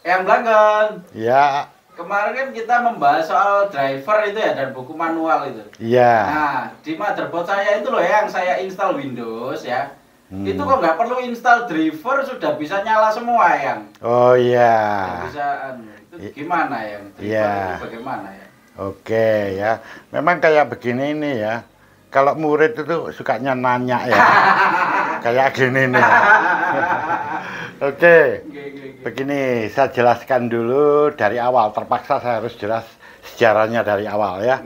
Yang belakang. Ya, Kemarin kan kita membahas soal driver itu ya dan buku manual itu. ya. Nah, di motherboard saya itu loh yang saya install Windows ya. Itu Hmm. kok nggak perlu install driver sudah bisa nyala semua yang. Oh ya. Sudah bisa itu gimana yang driver itu Ya. bagaimana ya? Oke ya. Memang kayak begini nih ya. Kalau murid itu sukanya nanya ya. Kayak gini nih. Oke. Begini, saya jelaskan dulu dari awal. Terpaksa saya harus jelas sejarahnya dari awal ya.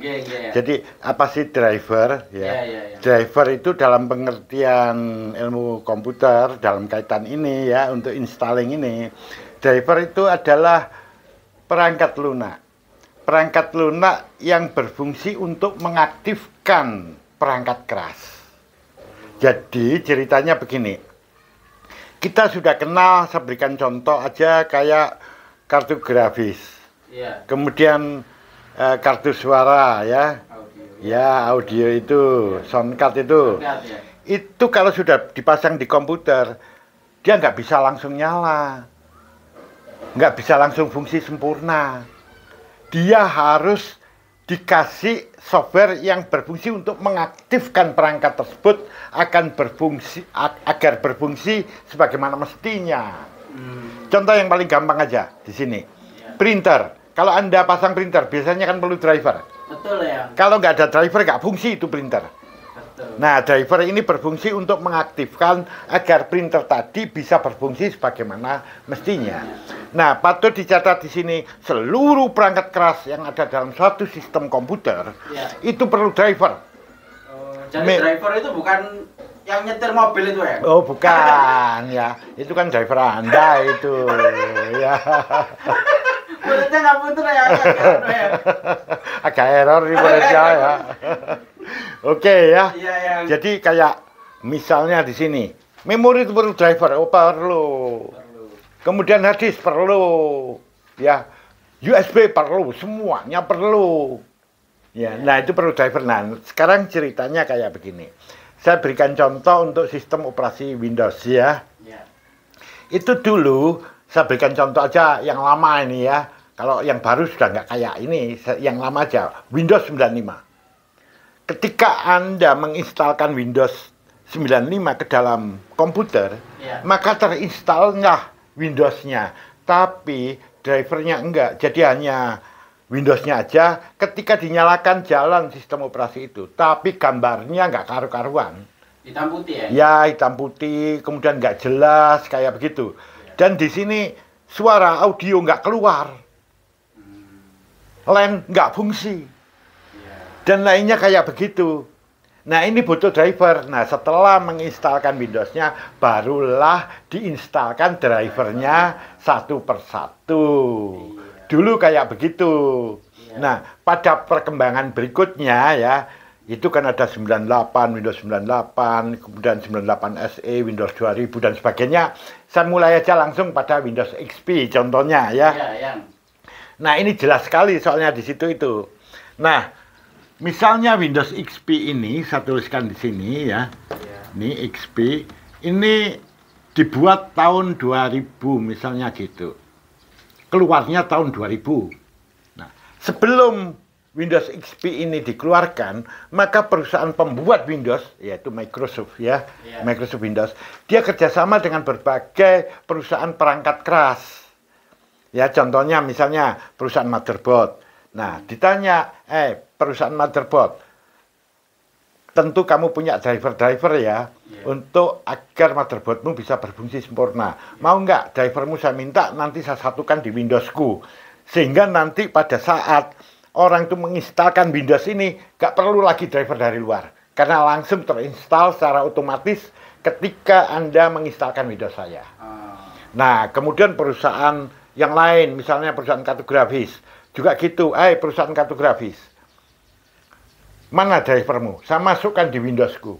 Jadi apa sih driver ya? Driver itu dalam pengertian ilmu komputer dalam kaitan ini ya, untuk installing ini. Driver itu adalah perangkat lunak. Perangkat lunak yang berfungsi untuk mengaktifkan perangkat keras. Jadi ceritanya begini. Kita sudah kenal, saya berikan contoh aja kayak kartu grafis. Iya. Kemudian kartu suara ya. Audio. Ya, audio itu, sound card itu. Ya. Itu kalau sudah dipasang di komputer, dia nggak bisa langsung nyala. Nggak bisa langsung fungsi sempurna. Dia harus dikasih software yang berfungsi untuk mengaktifkan perangkat tersebut agar berfungsi sebagaimana mestinya. Contoh yang paling gampang aja di sini. Printer. Kalau Anda pasang printer, biasanya kan perlu driver. Betul ya. Kalau nggak ada driver, nggak fungsi itu printer. Betul. Nah, driver ini berfungsi untuk mengaktifkan agar printer tadi bisa berfungsi sebagaimana mestinya. Nah, patut dicatat di sini, seluruh perangkat keras yang ada dalam suatu sistem komputer itu perlu driver. Jadi driver itu bukan yang nyetir mobil itu ya? Oh, bukan ya. Itu kan driver Anda itu. Ya. Muridnya nggak putar ya? Agak error nih muridnya ya. Oke ya. Jadi kayak misalnya di sini, memori itu perlu driver, oh perlu. Kemudian hard disk perlu, ya. USB perlu, semuanya perlu. Ya, nah itu perlu driver. Nah, sekarang ceritanya kayak begini. Saya berikan contoh untuk sistem operasi Windows ya. Itu dulu saya berikan contoh aja yang lama ini ya. Kalau yang baru sudah nggak kayak ini, yang lama aja. Windows 95. Ketika Anda menginstalkan Windows 95 ke dalam komputer, maka terinstalnya Windows-nya, tapi drivernya enggak. Jadi hanya Windows-nya aja. Ketika dinyalakan jalan sistem operasi itu, tapi gambarnya nggak karu-karuan. Hitam putih ya? Ya, hitam putih, kemudian nggak jelas kayak begitu. Dan di sini suara audio nggak keluar, LAN nggak fungsi, dan lainnya kayak begitu. Nah, ini butuh driver. Nah, setelah menginstalkan Windows-nya, barulah diinstalkan drivernya satu persatu. Dulu kayak begitu. Nah, pada perkembangan berikutnya ya, itu kan ada 98, Windows 98, kemudian 98 SE, Windows 2000 dan sebagainya. Saya mulai aja langsung pada Windows XP contohnya ya. Nah, ini jelas sekali soalnya di situ itu. Nah, misalnya Windows XP ini, saya tuliskan di sini ya. Ini XP, ini dibuat tahun 2000 misalnya gitu. Keluarnya tahun 2000. Nah, sebelum Windows XP ini dikeluarkan, maka perusahaan pembuat Windows, yaitu Microsoft ya, Microsoft Windows, dia kerjasama dengan berbagai perusahaan perangkat keras. Ya, contohnya misalnya perusahaan motherboard. Nah, ditanya, perusahaan motherboard, tentu kamu punya driver-driver ya, untuk agar motherboardmu bisa berfungsi sempurna. Mau nggak drivermu saya minta nanti saya satukan di Windowsku, sehingga nanti pada saat orang itu menginstalkan Windows ini, nggak perlu lagi driver dari luar, karena langsung terinstall secara otomatis ketika Anda menginstalkan Windows saya. Nah, kemudian perusahaan yang lain, misalnya perusahaan kartografis, juga gitu, perusahaan kartografis, mana drivermu? Saya masukkan di Windowsku.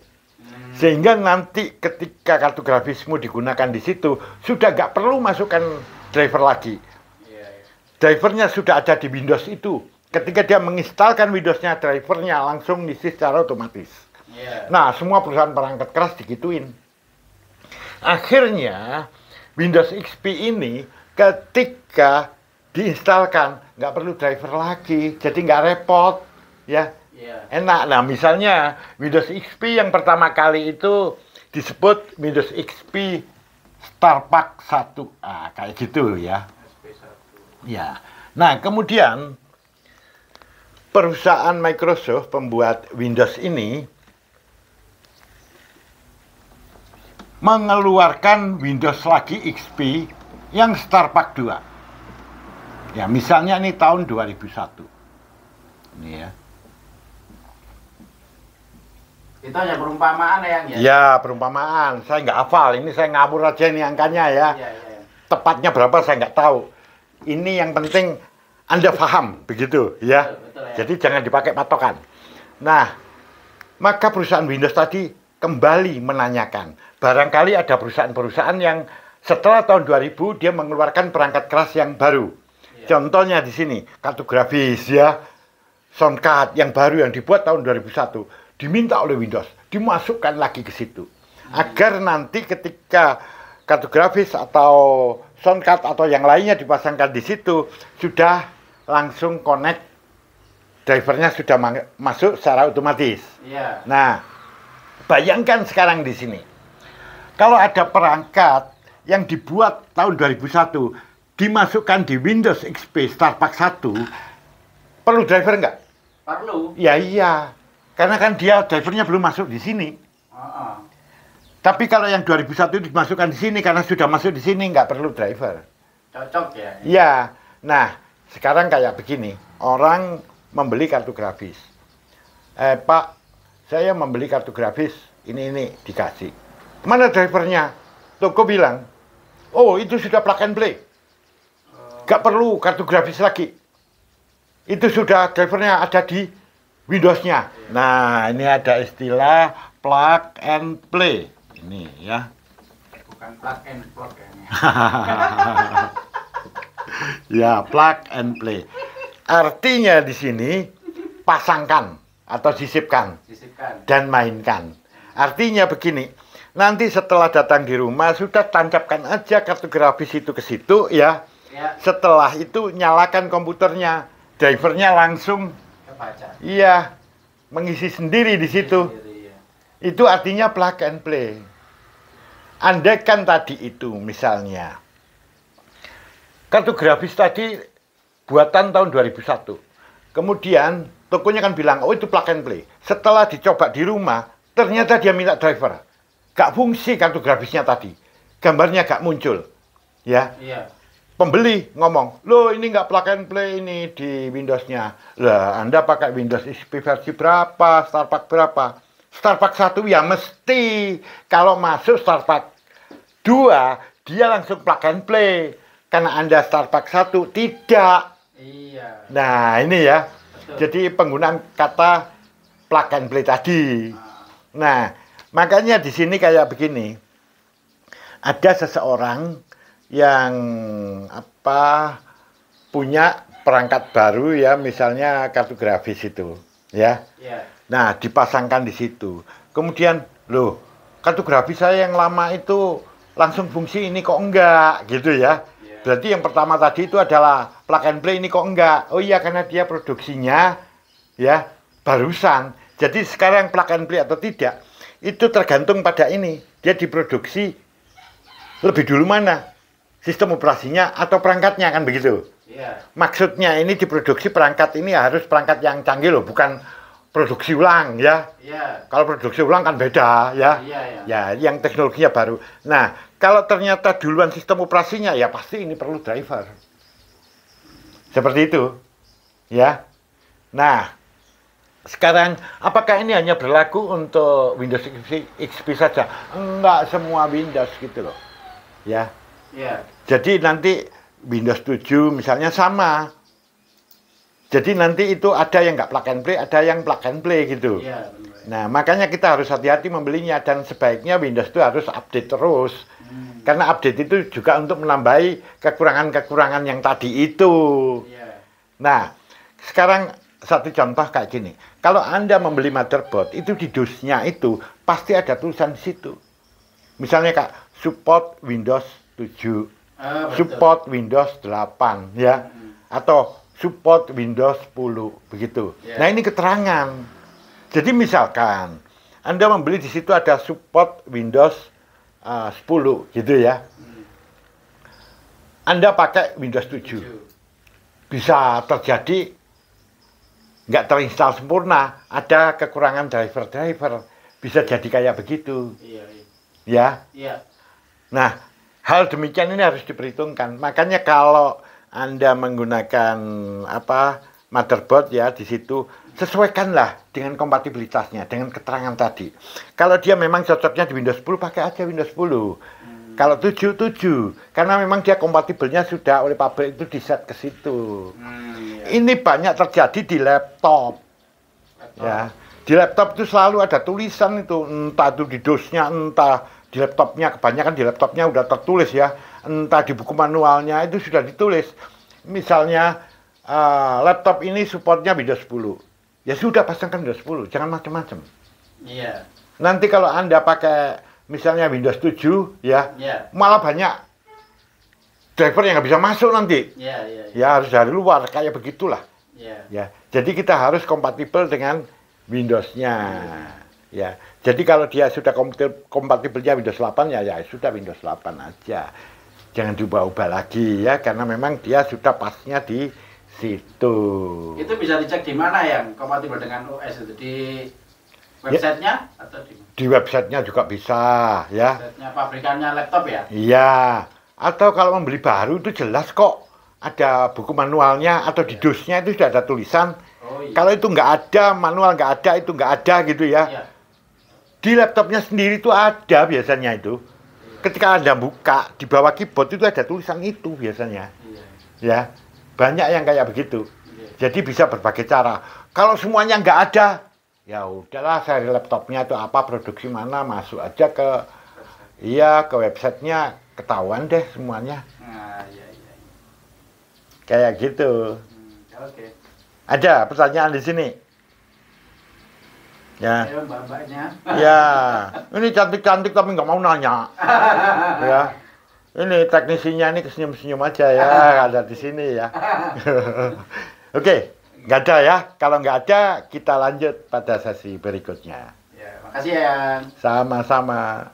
Sehingga nanti ketika kartografismu digunakan di situ, sudah nggak perlu masukkan driver lagi. Drivernya sudah ada di Windows itu. Ketika dia menginstalkan Windows-nya, drivernya langsung ngisi secara otomatis. Nah, semua perusahaan perangkat keras digituin. Akhirnya, Windows XP ini ketika diinstalkan nggak perlu driver lagi, jadi nggak repot, ya. Enak. Nah, misalnya Windows XP yang pertama kali itu disebut Windows XP StarPack 1A, kayak gitu ya. Ya. Nah, kemudian perusahaan Microsoft pembuat Windows ini mengeluarkan Windows lagi XP yang StarPack 2. Ya, misalnya ini tahun 2001. Ini ya. Itu hanya perumpamaan ya, Yang? Ya, perumpamaan. Saya nggak hafal. Ini saya ngawur aja ini angkanya ya. Iya. Tepatnya berapa saya nggak tahu. Ini yang penting Anda paham, begitu ya. Betul, ya. Jadi jangan dipakai patokan. Nah, maka perusahaan Windows tadi kembali menanyakan. Barangkali ada perusahaan-perusahaan yang setelah tahun 2000 dia mengeluarkan perangkat keras yang baru. Contohnya di sini, kartu grafis ya, soundcard yang baru yang dibuat tahun 2001, diminta oleh Windows, dimasukkan lagi ke situ. Agar nanti ketika kartu grafis atau soundcard atau yang lainnya dipasangkan di situ, sudah langsung connect, drivernya sudah masuk secara otomatis. Nah, bayangkan sekarang di sini, kalau ada perangkat yang dibuat tahun 2001, dimasukkan di Windows XP StarPack 1, perlu driver nggak? Perlu. Ya iya, karena kan dia drivernya belum masuk di sini. Tapi kalau yang 2001 dimasukkan di sini, karena sudah masuk di sini, nggak perlu driver. Cocok ya? Iya. Nah, sekarang kayak begini, orang membeli kartu grafis. Pak, saya membeli kartu grafis, ini dikasih. Mana drivernya? Toko bilang, oh itu sudah plug and play. Gak perlu kartu grafis lagi. Itu sudah drivernya ada di Windows-nya. Nah, ini ada istilah plug and play. Ini ya. Bukan plug and plug ya. Ya, plug and play. Artinya di sini pasangkan atau sisipkan dan mainkan. Artinya begini, nanti setelah datang di rumah sudah tancapkan aja kartu grafis itu ke situ ya. Setelah itu nyalakan komputernya, drivernya langsung kebaca. Iya, mengisi sendiri di situ. Itu artinya plug and play. Andaikan tadi itu misalnya kartu grafis tadi buatan tahun 2001. Kemudian tokonya kan bilang, oh itu plug and play. Setelah dicoba di rumah, ternyata dia minta driver. Gak fungsi kartu grafisnya tadi. Gambarnya gak muncul. Ya. Pembeli ngomong, loh ini nggak plug and play ini di Windows-nya. Lah, Anda pakai Windows XP versi berapa, StarPack berapa? StarPack 1 ya mesti. Kalau masuk StarPack 2, dia langsung plug and play. Karena Anda StarPack 1, tidak. Nah, ini ya. Betul. Jadi penggunaan kata plug and play tadi. Nah, makanya di sini kayak begini. Ada seseorang yang punya perangkat baru ya, misalnya kartu grafis itu ya. Nah, dipasangkan di situ. Kemudian, loh, kartu grafis saya yang lama itu langsung fungsi, ini kok enggak gitu ya. Berarti yang pertama tadi itu adalah plug and play, ini kok enggak. Oh iya, karena dia produksinya ya barusan. Jadi sekarang plug and play atau tidak itu tergantung pada ini, dia diproduksi lebih dulu mana, sistem operasinya atau perangkatnya, kan begitu. Maksudnya ini diproduksi perangkat ini harus perangkat yang canggih loh, bukan produksi ulang ya. Kalau produksi ulang kan beda ya. Ya, yang teknologinya baru. Nah, kalau ternyata duluan sistem operasinya ya pasti ini perlu driver. Seperti itu. Ya. Nah, sekarang apakah ini hanya berlaku untuk Windows XP saja? Enggak semua Windows gitu loh. Ya. Jadi nanti Windows 7 misalnya sama. Jadi nanti itu ada yang nggak plug and play, ada yang plug and play gitu. Nah, makanya kita harus hati-hati membelinya, dan sebaiknya Windows itu harus update terus. Karena update itu juga untuk menambahi kekurangan-kekurangan yang tadi itu. Nah, sekarang satu contoh kayak gini. Kalau Anda membeli motherboard, itu di dusnya itu pasti ada tulisan di situ. Misalnya Kak, support Windows 7. Betul. support Windows 8 ya, atau support Windows 10 begitu. Yeah. Nah ini keterangan. Jadi misalkan Anda membeli di situ ada support Windows 10 gitu ya. Anda pakai Windows 7. Bisa terjadi nggak terinstall sempurna, ada kekurangan driver-driver, bisa jadi kayak begitu. Iya. Ya. Iya. Nah, hal demikian ini harus diperhitungkan. Makanya kalau Anda menggunakan motherboard ya di situ, sesuaikanlah dengan kompatibilitasnya, dengan keterangan tadi. Kalau dia memang cocoknya di Windows 10, pakai aja Windows 10. Kalau 7, karena memang dia kompatibelnya sudah oleh pabrik itu di-set ke situ. Iya. Ini banyak terjadi di laptop. Ya, di laptop itu selalu ada tulisan itu, entah itu di DOS-nya, entah di laptopnya, kebanyakan di laptopnya udah tertulis ya, entah di buku manualnya itu sudah ditulis. Misalnya laptop ini supportnya Windows 10. Ya sudah, pasangkan Windows 10, jangan macam-macam. Iya. Nanti kalau Anda pakai misalnya Windows 7 ya, malah banyak driver yang nggak bisa masuk nanti. Ya harus dari luar, kayak begitulah. Ya, jadi kita harus kompatibel dengan Windows-nya. Ya, jadi kalau dia sudah kompatibelnya Windows 8 ya sudah Windows 8 aja. Jangan diubah-ubah lagi ya, karena memang dia sudah pasnya di situ. Itu bisa dicek di mana yang kompatibel dengan OS itu, di websitenya atau di websitenya juga bisa ya. Websitenya pabrikannya laptop ya? Iya. Atau kalau membeli baru itu jelas kok ada buku manualnya, atau di DOS-nya itu sudah ada tulisan. Kalau itu nggak ada, manual nggak ada, itu nggak ada gitu ya. Di laptopnya sendiri itu ada biasanya itu. Ketika Anda buka, di bawah keyboard itu ada tulisan itu biasanya. Ya, banyak yang kayak begitu. Jadi bisa berbagai cara. Kalau semuanya nggak ada, ya udahlah, seri laptopnya itu apa, produksi mana, masuk aja ke ke websitenya, ketahuan deh semuanya. Kayak gitu. Oke. Ada pertanyaan di sini? Ya. Mbak-mbaknya. Ya. Ini cantik-cantik tapi nggak mau nanya. Ya. Ini teknisinya ini kesenyum-senyum aja ya, ada di sini ya. Oke, nggak ada ya. Kalau nggak ada, kita lanjut pada sesi berikutnya. Ya, makasih ya. Sama-sama.